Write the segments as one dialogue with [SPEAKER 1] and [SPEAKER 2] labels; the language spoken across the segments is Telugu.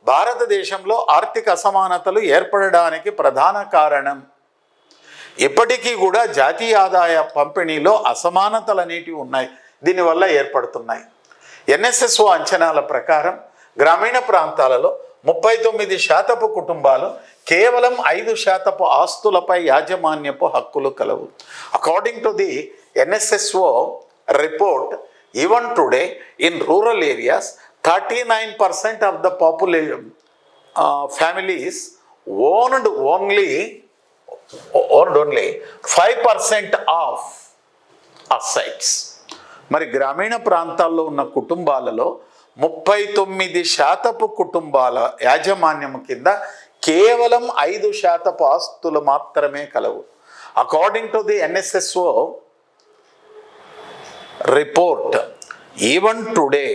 [SPEAKER 1] భారతదేశంలో ఆర్థిక అసమానతలు ఏర్పడడానికి ప్రధాన కారణం. ఇప్పటికీ కూడా జాతీయ ఆదాయ పంపిణీలో అసమానతలు అనేటివి ఉన్నాయి, దీనివల్ల ఏర్పడుతున్నాయి. ఎన్ఎస్ఎస్ఓ అంచనాల ప్రకారం గ్రామీణ ప్రాంతాలలో 39% కుటుంబాలు కేవలం 5% ఆస్తులపై యాజమాన్యపు హక్కులు కలవు. According to the NSSO report, even today in rural areas 39% of the population families owned only 5% of assets. మరి గ్రామీణ ప్రాంతాల్లో ఉన్న కుటుంబాలలో 39% కుటుంబాల యాజమాన్యం కింద కేవలం 5% ఆస్తులు మాత్రమే కలవు. According to the NSSO report, even today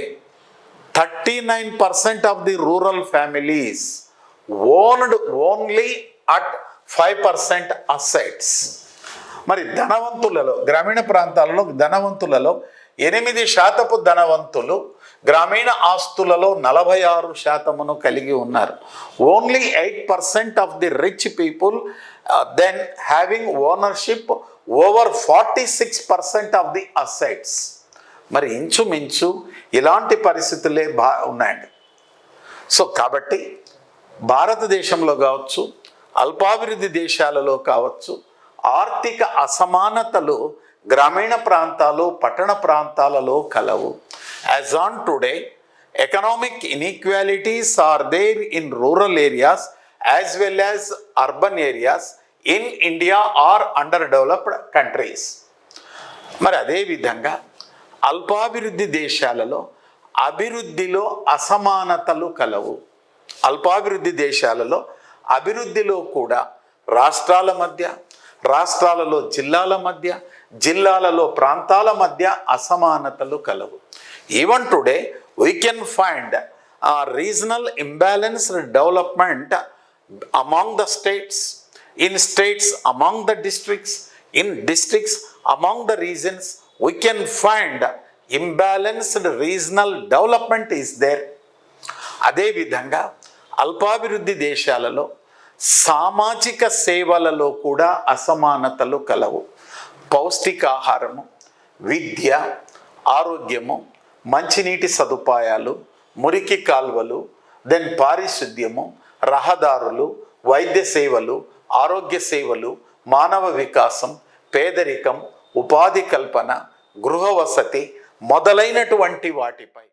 [SPEAKER 1] 39% of the rural families owned only at 5% assets. మరి ధనవంతులలో, గ్రామీణ ప్రాంతాలలో ధనవంతులలో 8% ధనవంతులు గ్రామీణ ఆస్తులలో 46% కలిగి ఉన్నారు. Only 8% of the rich people then having ownership over 46% of the assets. మరి ఇంచుమించు ఇలాంటి పరిస్థితులే ఉన్నాయండి. సో కాబట్టి భారతదేశంలో కావచ్చు, అల్పాభివృద్ధి దేశాలలో కావచ్చు, ఆర్థిక అసమానతలు గ్రామీణ ప్రాంతాలు, పట్టణ ప్రాంతాలలో కలవు. As on today, economic inequalities are there in rural areas as well as urban areas in India or underdeveloped countries. మరి అదేవిధంగా అల్పాభివృద్ధి దేశాలలో అభివృద్ధిలో అసమానతలు కలవు. అల్పాభివృద్ధి దేశాలలో అభివృద్ధిలో కూడా రాష్ట్రాల మధ్య, రాష్ట్రాలలో జిల్లాల మధ్య, జిల్లాలలో ప్రాంతాల మధ్య అసమానతలు కలవు. Even today we can find regional imbalanced development among the states, in states among the districts, in districts among the reasons. We can find imbalanced regional development is there. అదే విధంగా అల్పాభివృద్ధి దేశాలలో సామాజిక సేవలలో కూడా అసమానతలు కలవు. పౌష్టికాహారము, విద్య, ఆరోగ్యము, మంచినీటి సదుపాయాలు, మురికి కాల్వలు, దెన్ పారిశుద్ధ్యము, రహదారులు, వైద్య సేవలు, ఆరోగ్య సేవలు, మానవ వికాసం, పేదరికం, ఉపాధి కల్పన, గృహ వసతి మొదలైనటువంటి వాటిపై